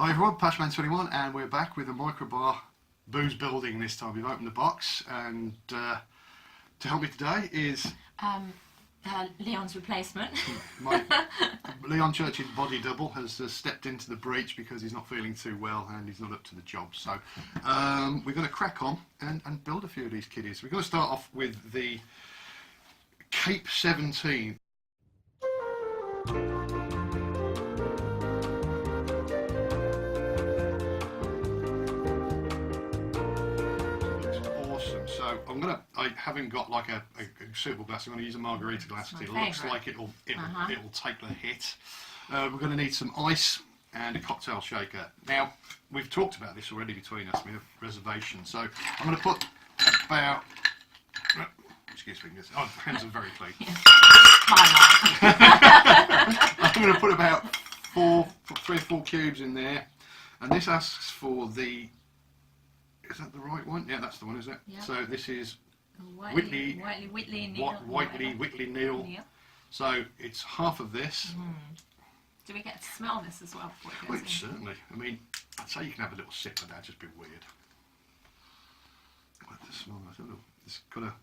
Hi everyone, Patchman 21, and we're back with a microbar booze building this time. We've opened the box, and to help me today is Leon's replacement. Leon Church's body double has stepped into the breach because he's not feeling too well and he's not up to the job. So we're going to crack on and build a few of these kiddies. We're going to start off with the Cape 17. So I haven't got like a suitable glass. I'm going to use a margarita glass because it looks like it'll take the hit. We're going to need some ice and a cocktail shaker. Now, we've talked about this already between us. We have reservations. So I'm going to put about, excuse me, my hands are very clean. I'm going to put about 3 or 4 cubes in there. And this asks for the, is that the right one? Yeah, that's the one, isn't it? Yep. So this is Whitley Neal. So it's half of this. Do we get to smell this as well before it goes in? Certainly. I mean, I'd say you can have a little sip of that, just be weird. I like the smell. I don't know. It's got a.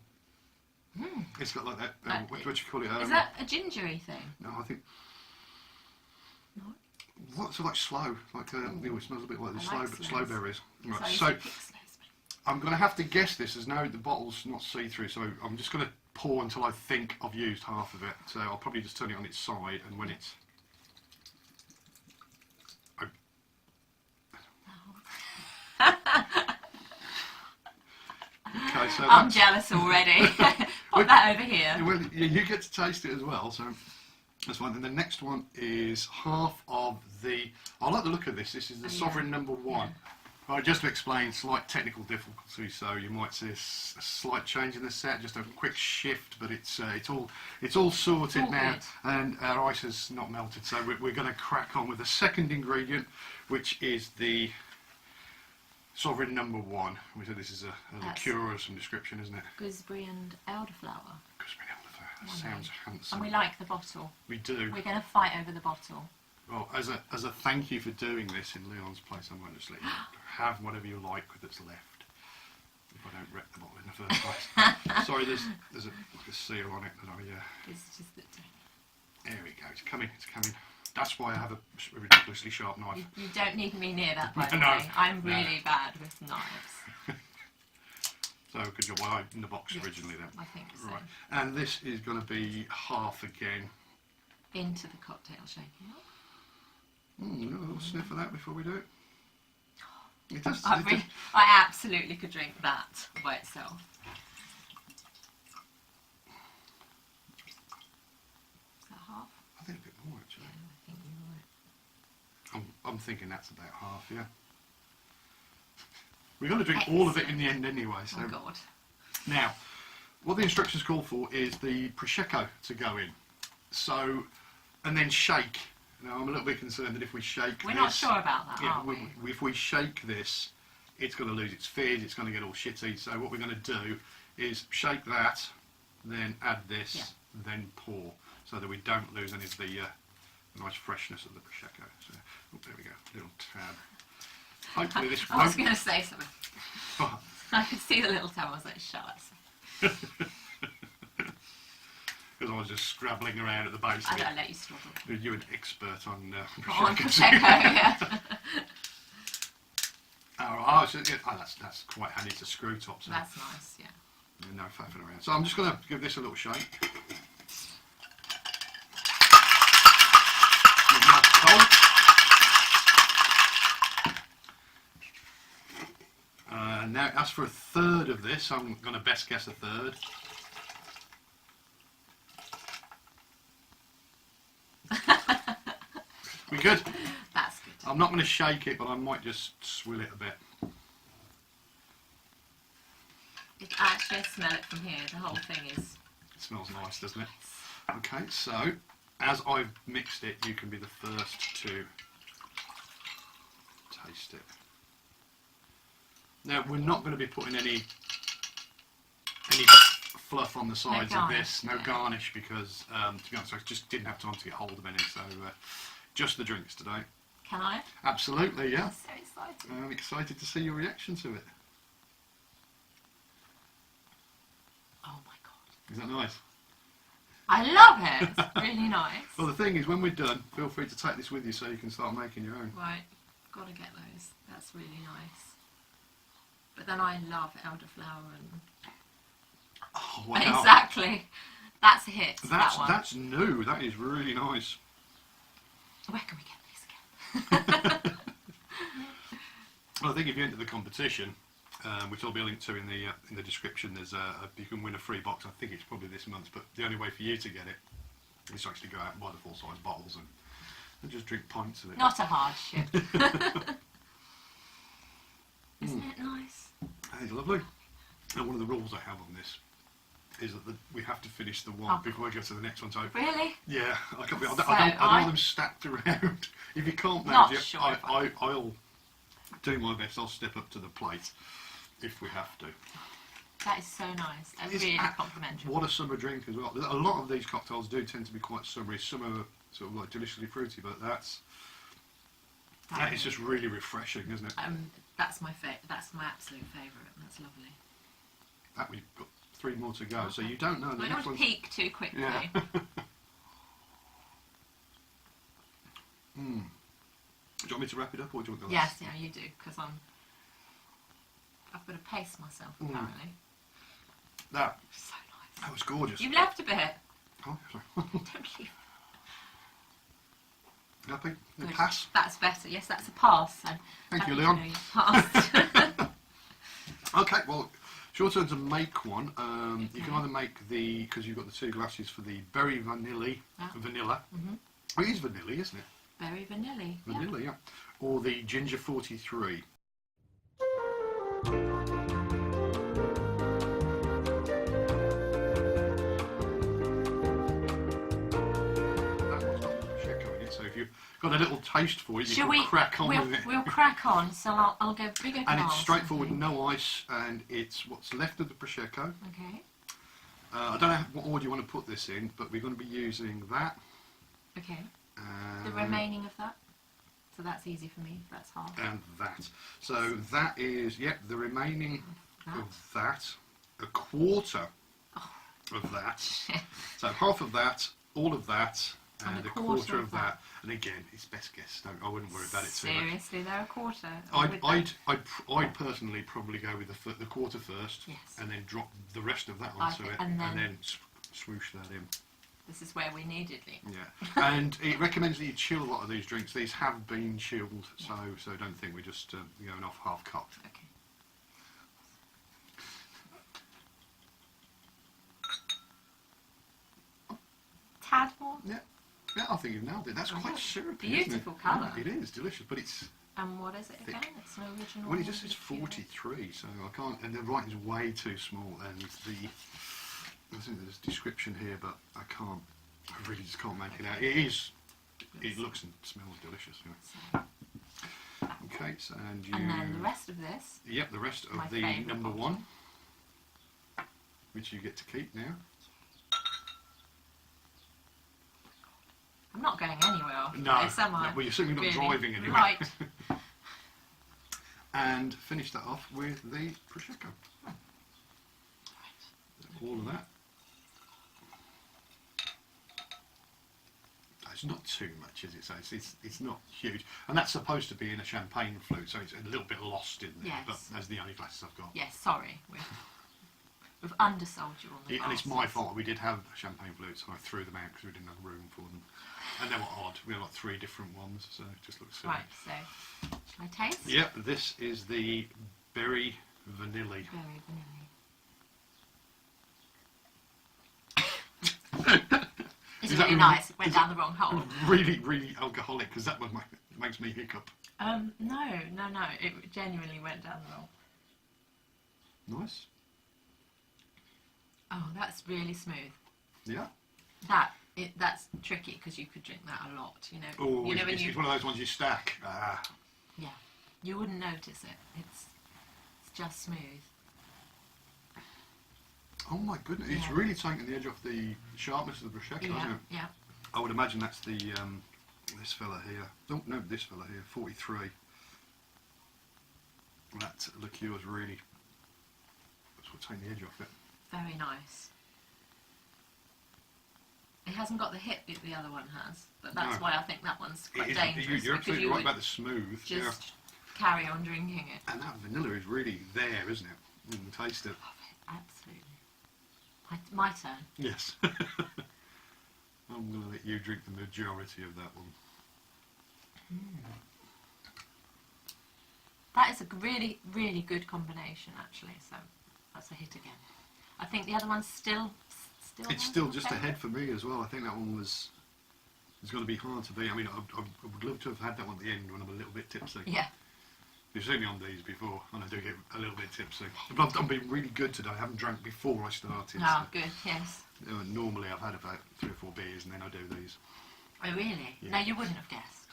It's got like that. What do you call it? Is that a gingery thing? No, I think. No. Lots of like slow, like it smells a bit like the slow berries. Right. So I'm going to have to guess this, as now the bottle's not see-through, so I'm just going to pour until I think I've used half of it. So I'll probably just turn it on its side, and when it's... Okay, so I'm jealous already. Put that over here. Well, you get to taste it as well, so that's fine. And the next one is half of the... I like the look of this. This is the Sovereign No. 1. Yeah. Right, just to explain, slight technical difficulty, so you might see a slight change in the set, just a quick shift, but it's all sorted now, and our ice has not melted. So we're going to crack on with the second ingredient, which is the Sovereign No. 1. We said this is a liqueur of some description, isn't it? Gooseberry and elderflower. Gooseberry and elderflower. That sounds handsome. And we like the bottle. We do. We're going to fight over the bottle. Well, as a thank you for doing this in Leon's place, I might just let you have whatever you like that's left. If I don't wreck the bottle in the first place. Sorry, there's a seal on it that It's just that. There we go. It's coming. It's coming. That's why I have a ridiculously sharp knife. You don't need me near that, by the No, way. I'm really bad with knives. So good job. Well, in the box originally then. I think so. Right. And this is going to be half again. Into the cocktail shaker. A little sniff of that before we do it. It does, I absolutely could drink that by itself. Is that half? I think a bit more actually. Yeah, I think you're right. I'm thinking that's about half, yeah. We're going to drink all of it in the end anyway. So. Oh God. Now, what the instructions call for is the Prosecco to go in. So, and then shake. Now, I'm a little bit concerned that if we shake We're not sure about that, are we? If we shake this, it's going to lose its fizz, it's going to get all shitty. So what we're going to do is shake that, then add this, then pour, so that we don't lose any of the nice freshness of the Prosecco. So, there we go, little tab. Hopefully this won't... I was going to say something. Oh. I could see the little tab, I was like, shut up. Because I was just scrabbling around at the base. I don't let you struggle. You're an expert on Prosecco, yeah. That's quite handy. It's a screw top. So that's nice, yeah. No faffing around. So I'm just going to give this a little shake. Now, as for a third of this, I'm going to best guess a third. We good? That's good. I'm not going to shake it, but I might just swill it a bit. You can actually smell it from here. The whole thing is... It smells nice, doesn't it? Okay, so as I've mixed it, you can be the first to taste it. Now, we're not going to be putting any fluff on the sides of this, no garnish, because to be honest, I just didn't have time to get hold of any, so just the drinks today. Can I? Absolutely, yeah. I'm so excited. I'm excited to see your reaction to it. Oh my god. Is that nice? I love it. It's really nice. Well, the thing is, when we're done, feel free to take this with you so you can start making your own. Right. Gotta get those. That's really nice. But then I love elderflower and... Oh, wow. Exactly. That's a hit. That one. That's new. That is really nice. Where can we get these again? Well, I think if you enter the competition, which I'll be linked to in the description, there's you can win a free box. I think it's probably this month, but the only way for you to get it is to actually go out and buy the full-size bottles and just drink pints of it. Not a hardship. Isn't it nice? That is lovely. And one of the rules I have on this is that we have to finish the one before I go to the next one. So Really? yeah, I can't be. I So don't want them stacked around. If you can't Not manage it, sure I'll do my best. I'll step up to the plate if we have to. That is so nice. That's It's really complimentary. What a summer drink as well. A lot of these cocktails do tend to be quite summery. Some are sort of like deliciously fruity, but that is just really refreshing, isn't it? That's my That's my absolute favourite. That's lovely. That we've got 3 more to go, so you don't know the I next don't one's... peak too quickly. Yeah. Do you want me to wrap it up, or do you want the Yes, last? yeah, you do, because I've got to pace myself apparently. That So nice. was gorgeous. You've left a bit. Oh, sorry. Don't leave. Happy? The Good. pass? That's better. Yes, that's a pass. So Thank you, happy to Leon. know you've passed. Okay, well, it's your turn to make one. You can either make because you've got the 2 glasses for the berry vanilla. Oh, it is vanilla, isn't it? Very vanilla. Vanilla, yeah. Or the ginger 43. So if you've got a little taste for it, you can crack on with it. We'll crack on, so I'll go bigger glass. And it's straightforward, no ice, and it's what's left of the Prosecco. Okay. I don't know what order you want to put this in, but we're going to be using that. Okay. The remaining of that? So that's easy for me, that's half. And that. So that is, the remaining of that, a quarter of that. So half of that, all of that, and a quarter of that. And again, it's best guess. I wouldn't worry about it too much. Seriously, they're a quarter. I'd personally probably go with the quarter first, and then drop the rest of that onto it, and then swoosh that in. This is where we needed it. Yeah, and it recommends that you chill a lot of these drinks. These have been chilled, so don't think we're just going off half cocked. Okay. Tad more. Yeah, I think you've nailed it. That's quite syrupy. Beautiful isn't it? colour. It is delicious, but it's. And what is it again? It's an original. Well, it just says 43, so I can't. And the writing's way too small, and I think there's a description here, but I really just can't make it out. It looks and smells delicious. Okay, so and then the rest of this. Yep, the rest of the number 1, which you get to keep now. I'm not going anywhere after this, am I? Well, you're certainly not driving anywhere. Right. And finish that off with the Prosecco. All of that. It's not too much, is it? So it's not huge, and that's supposed to be in a champagne flute, so it's a little bit lost in there. Yes. But that's the only glasses I've got. Yes, sorry, we've undersold you on the And it's my fault. We did have champagne flutes, and I threw them out because we didn't have room for them, and they were odd. We had like 3 different ones, so it just looks silly. Right. So, shall I taste? Yep. This is the berry vanilla. Very vanilla. It's really nice. It went down the wrong hole. Really, really alcoholic, because that one makes me hiccup. No. It genuinely went down the wrong. Nice. Oh, that's really smooth. Yeah. That's tricky because you could drink that a lot. Oh, when it's one of those ones you stack. Yeah, you wouldn't notice it. It's just smooth. Oh my goodness, it's really taken the edge off the sharpness of the Prosecco, hasn't it? Yeah. I would imagine that's the This fella here. Oh no, this fella here. 43. That liqueur's really. That's what taking the edge off it. Very nice. It hasn't got the hit that the other one has, but that's why I think that one's quite dangerous. You're absolutely you right about the smooth. Just carry on drinking it. And that vanilla is really there, isn't it? You can taste it. Love it, absolutely. My turn. Yes. I'm going to let you drink the majority of that one. That is a really, really good combination, actually. So that's a hit again. I think the other one's still. It's still just ahead for me as well. I think that one was. It's going to be hard to beat. I mean, I would love to have had that one at the end when I'm a little bit tipsy. Yeah. You've seen me on these before, and I do get a little bit tipsy. But I've been really good today. I haven't drank before I started. Oh, good. Yes. Normally, I've had about 3 or 4 beers, and then I do these. Oh, really? Yeah. No, you wouldn't have guessed.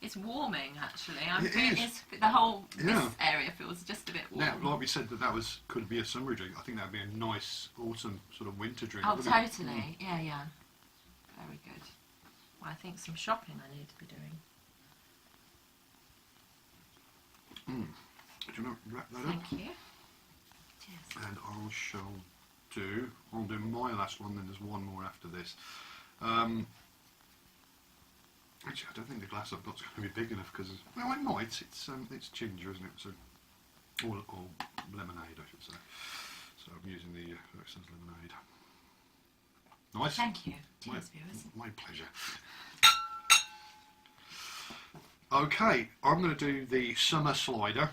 It's warming, actually. It is. The whole this area feels just a bit warm. Now, like we said, that could be a summer drink. I think that would be a nice autumn sort of winter drink. Oh, wouldn't it? totally. Yeah, yeah. Very good. Well, I think some shopping I need to be doing. Do you want to wrap that up? Thank you. Cheers. And I'll do my last one, then there's one more after this. Actually, I don't think the glass I've got's going to be big enough because, well, it might. It's ginger, isn't it? So, or lemonade, I should say. So I'm using the Ericsson's lemonade. Nice. Thank you. Cheers, viewers. My pleasure. Okay, I'm going to do the summer slider.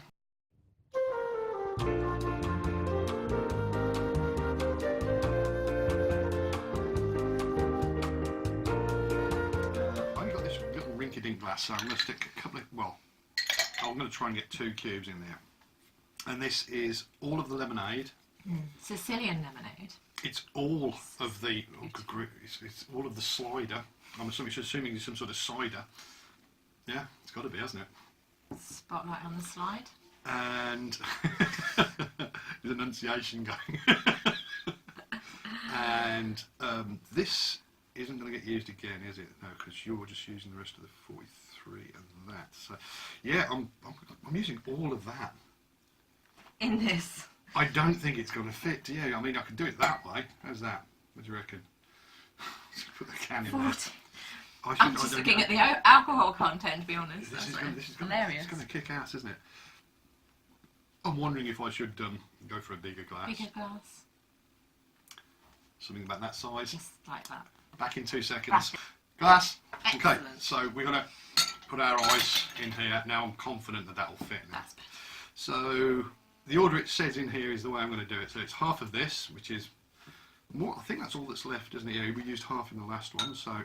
Glass, so I'm going to stick a couple of, I'm going to try and get 2 cubes in there. And this is all of the lemonade. Sicilian lemonade. It's all of the, it's all of the slider. I'm assuming it's some sort of cider. Yeah, it's got to be, hasn't it? Spotlight on the slide. And there's enunciation going. And this isn't going to get used again, is it? No, because you're just using the rest of the 43 and that. So, yeah, I'm using all of that. In this. I don't think it's going to fit, do you? I mean, I could do it that way. How's that? What do you reckon? Put the can in 40. there. I'm just looking at the alcohol content, to be honest. This is hilarious. It's going to kick ass, isn't it? I'm wondering if I should go for a bigger glass. Bigger glass. Something about that size. Just like that. Back in 2 seconds. Glass. Excellent. Okay, so we're going to put our ice in here. Now I'm confident that will fit. That's better. So the order it says in here is the way I'm going to do it. So it's half of this, which is more. I think that's all that's left, isn't it? Yeah, we used half in the last one, so.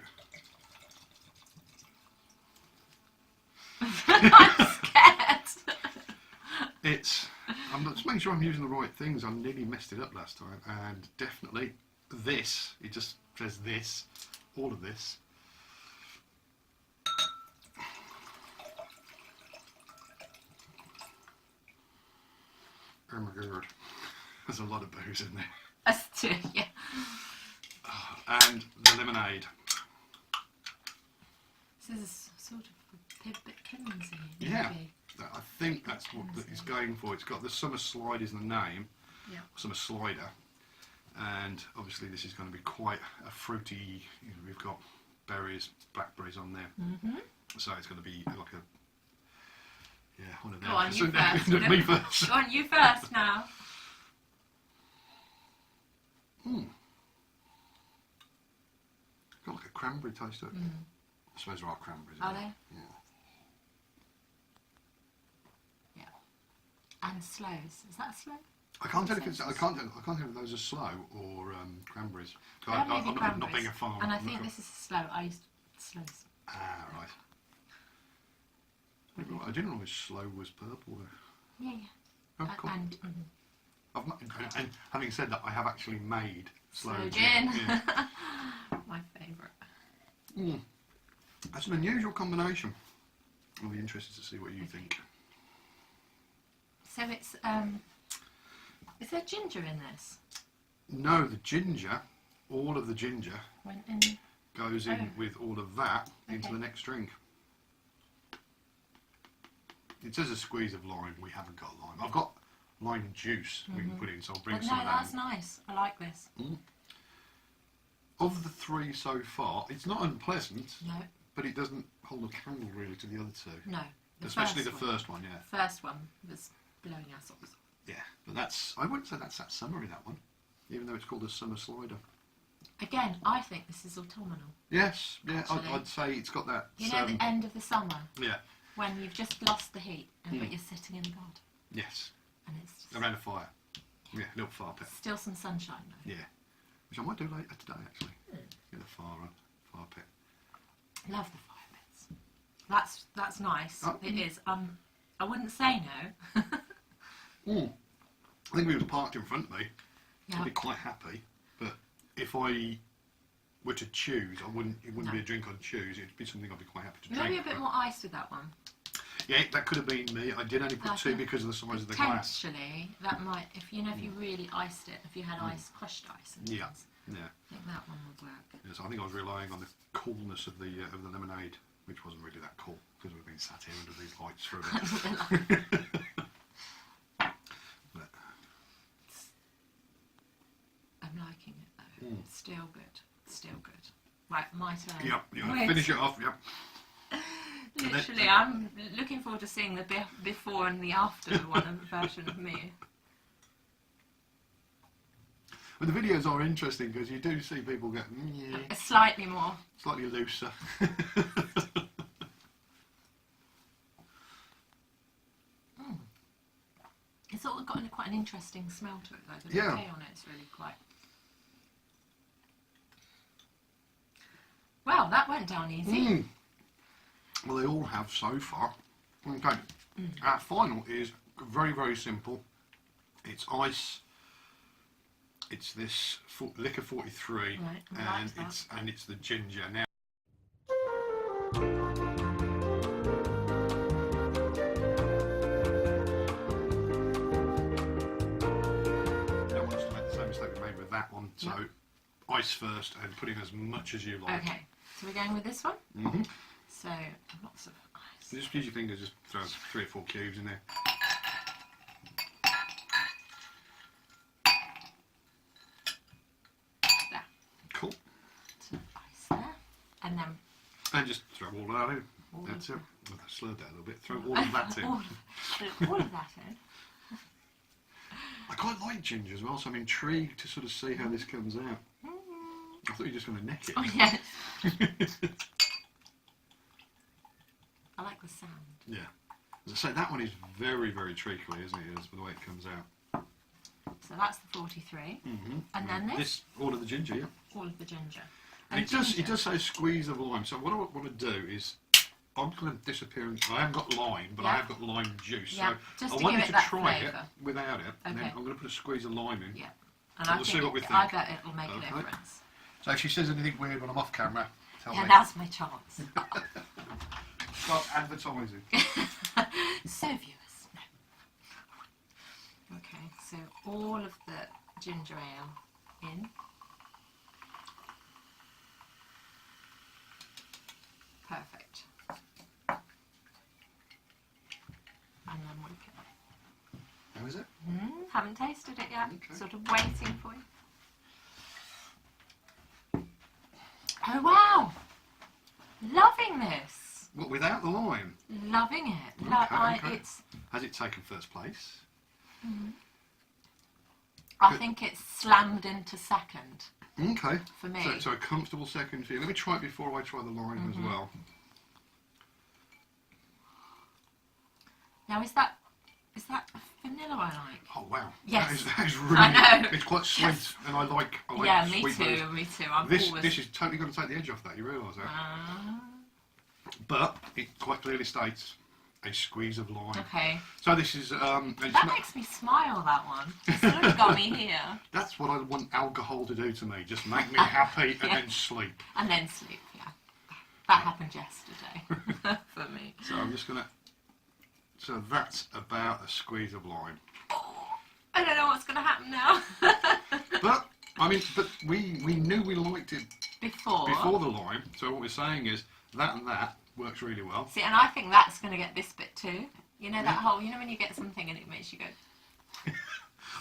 I'm scared. I'm just making sure I'm using the right things. I nearly messed it up last time, and definitely this. It just says this, all of this. Oh my god, there's a lot of booze in there. Us too, yeah. And the lemonade. This is sort of a bit cleansy. Yeah, I think that's what it's going for. It's got the summer slide is the name. Yeah. Summer slider. And obviously this is going to be quite a fruity, we've got berries, blackberries on there. So it's going to be like a, one of them. Go on, you first. Me first. Go on, you first now. Got like a cranberry taste to it. I suppose there are cranberries. Are there? Yeah. Yeah. And sloes. Is that a sloe? I can't tell if those are sloe or cranberries. Maybe I'm not cranberries. being a farmer. And I think this is a sloe. I used sloes. Ah, right. I didn't realise sloe was purple. Yeah, yeah. Oh, cool. And And having said that, I have actually made sloe sloe gin. gin. Yeah. My favourite. That's an unusual combination. I'll be interested to see what you think. So it's is there ginger in this? No, the ginger all of the ginger Went in. goes in with all of that into Okay. the next drink. It says a squeeze of lime. We haven't got lime. I've got lime juice we can put in, so I'll bring But some no, of that that's in. nice. I like this. Of the three so far, it's not unpleasant, No, but it doesn't hold a candle really to the other two. no. Especially the one. first one, yeah. First one was blowing our socks off. Yeah, but that's, I wouldn't say that's that summery, that one, even though it's called a summer slider. Again, I think this is autumnal. Yes, yeah, Actually. I'd say it's got that. You know, the end of the summer, Yeah, when you've just lost the heat, but you're sitting in the garden, yes, and it's just around a fire. Yeah, a little fire pit. still some sunshine though. Yeah, which I might do later today actually. Get a fire pit. Love the fire pits. That's nice. Oh. It is. I wouldn't say no. I think if it was parked in front of me, Yeah. I'd be quite happy. But if I were to choose, it wouldn't No. be a drink I'd choose. It'd be something I'd be quite happy to Maybe drink. a bit more ice with that one. Yeah, that could have been me. I did only put I two think because of the size of the glass. Potentially, that might, if you really iced it, if you had ice, crushed ice and Yeah, things, yeah. I think that one would work. Yes, I think I was relying on the coolness of the lemonade, which wasn't really that cool because we've been sat here under these lights for a bit. But, I'm liking it though. It's still good. Still good. Right, my turn. yep, you want to Wait. finish it off? Yep. Literally, I'm looking forward to seeing the before and the after one version of me. But the videos are interesting because you do see people get Slightly more. slightly looser. It's sort of got quite an interesting smell to it though. The Yeah. bouquet on it's really quite... Well, that went down easy. Well, they all have so far. Okay, our final is very, very simple. It's ice. It's this liquor 43, Right, I and like that. it's the ginger. Now, don't want us to make the same mistake we made with that one. So, ice first, and put in as much as you like. Okay, so we're going with this one. Mm-hmm. So lots of ice. Just use your fingers, just throw 3 or 4 cubes in there. There. Cool. Some ice there, and then And just throw all that in. All That's of it. Well, I slurred that a little bit. Throw all of that in. all of that in. I quite like ginger as well, so I'm intrigued to sort of see how this comes out. I thought you were just going to neck it. Oh yes. I like the sound. Yeah. As I say, that one is very, very treacly, isn't it? As the way it comes out. So that's the 43, and then this, all of the ginger, yeah. all of the ginger. And it does say squeeze of lime. So what I want to do is, I'm going to disappear. I haven't got lime, but I Yeah. have got lime juice. Yeah, So just I to want give you it to that try flavour. it without it, and then Okay. I'm going to put a squeeze of lime in. Yeah, and We'll see what we I think. bet it'll make a Okay. difference. So if she says anything weird when I'm off camera, tell Yeah, me. now's my chance. Start advertising. So viewers, no. Okay, so all of the ginger ale in. Perfect. And then we can... How is it? Haven't tasted it yet. Okay. Sort of waiting for you. Oh wow! Loving this. What, without the lime? Loving it. Okay. It's. Has it taken first place? I think it's slammed into second Okay. for me. So a comfortable second for you. Let me try it before I try the lime as well. Now is that vanilla I like? Oh wow. Yes. That is really. I know. It's quite sweet, Yes. and I like Yeah, me sweet too. berries. Me too. I'm This always. is totally going to take the edge off that. You realise that? Ah, But it quite clearly states a squeeze of lime. okay. So this is it's That makes me smile. That one. It's sort of got me here. that's what I want alcohol to do to me. Just make me happy and Yeah. then sleep. And then sleep. Yeah. That happened yesterday for me. So I'm just gonna. So that's about a squeeze of lime. I don't know what's going to happen now. But I mean, but we knew we liked it before the lime. So what we're saying is that and that works really well. See, and I think that's going to get this bit too. You know that Yeah. whole, you know when you get something and it makes you go.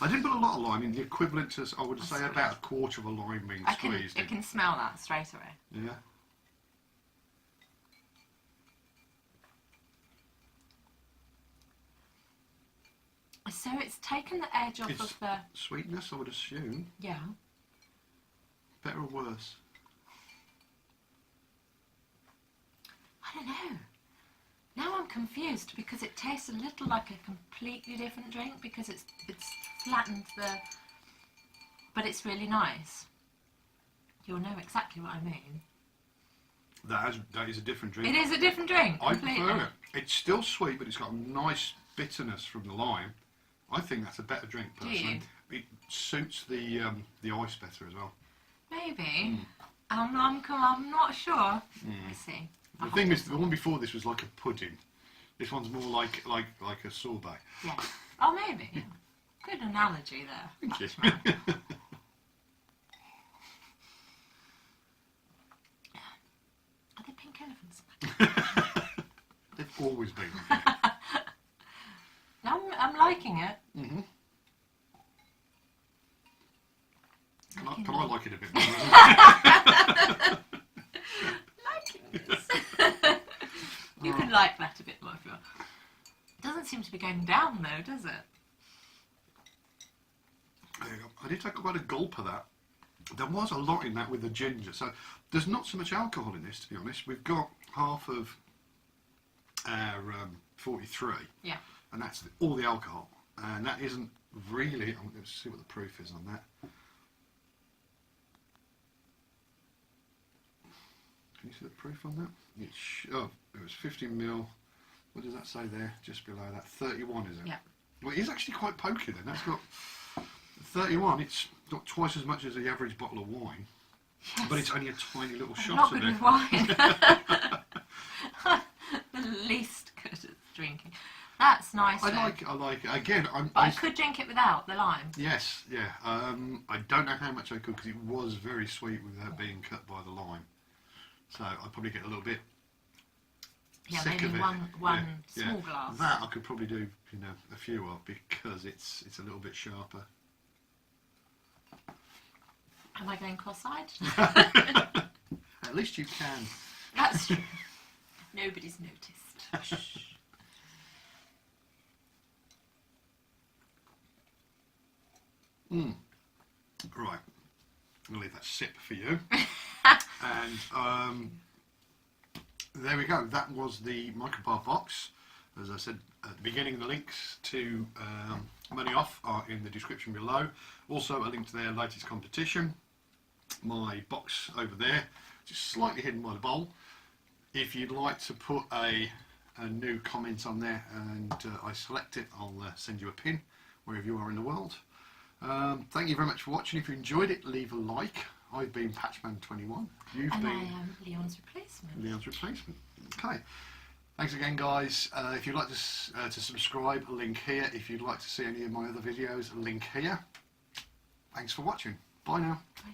I didn't put a lot of lime in, the equivalent to, I would say, about a quarter of a lime being squeezed. I can smell that straight away. Yeah. So it's taken the edge off It's of the... sweetness, I would assume. Yeah. Better or worse? I don't know. Now I'm confused because it tastes a little like a completely different drink because it's flattened the... But it's really nice. You'll know exactly what I mean. That is a different drink. It is a different drink, I completely. prefer it. It's still sweet, but it's got a nice bitterness from the lime. I think that's a better drink, personally. It suits the ice better as well. Maybe. I'm not sure. Let's see. The thing is, the one before this was like a pudding. This one's more like a sorbet. Yeah. Oh, maybe. Yeah. Good analogy there. Thank you. Patchman. Are they pink elephants? They've always been. I'm liking it. Mm-hmm. Liking Can I like it a bit more? Liking this. You could like that a bit more if you want. It doesn't seem to be going down though, does it? There you go. I did take about a gulp of that. There was a lot in that with the ginger, so there's not so much alcohol in this, to be honest. We've got half of our 43, Yeah. and that's all the alcohol, and that isn't really. I'm going to see what the proof is on that. Can you see the proof on that? It was 50 mil. What does that say there? Just below that, 31, is it? Yeah. Well, it is actually quite pokey then. That's got 31. It's got twice as much as the average bottle of wine, Yes. but it's only a tiny little I'm shot not of good it. with wine. The least good at drinking. That's nice. I though. like it. Again, But I could drink it without the lime. yes, yeah. I don't know how much I could because it was very sweet without being cut by the lime. So I'd probably get a little bit Yeah, sick maybe of it. one Yeah, small yeah. glass. That I could probably do, a few of because it's a little bit sharper. Am I going cross-eyed? At least you can. That's true. Nobody's noticed. Shh. Right. I'll leave that sip for you. And there we go. That was the Microbarbox. As I said at the beginning, the links to Money Off are in the description below. Also a link to their latest competition. My box over there, just slightly hidden by the bowl. If you'd like to put a new comment on there and I select it, I'll send you a pin wherever you are in the world. Thank you very much for watching. If you enjoyed it, leave a like. I've been Patchman21. You've And been I am Leon's replacement. Leon's replacement. Okay. Thanks again, guys. If you'd like to subscribe, a link here. If you'd like to see any of my other videos, a link here. Thanks for watching. Bye now. Bye.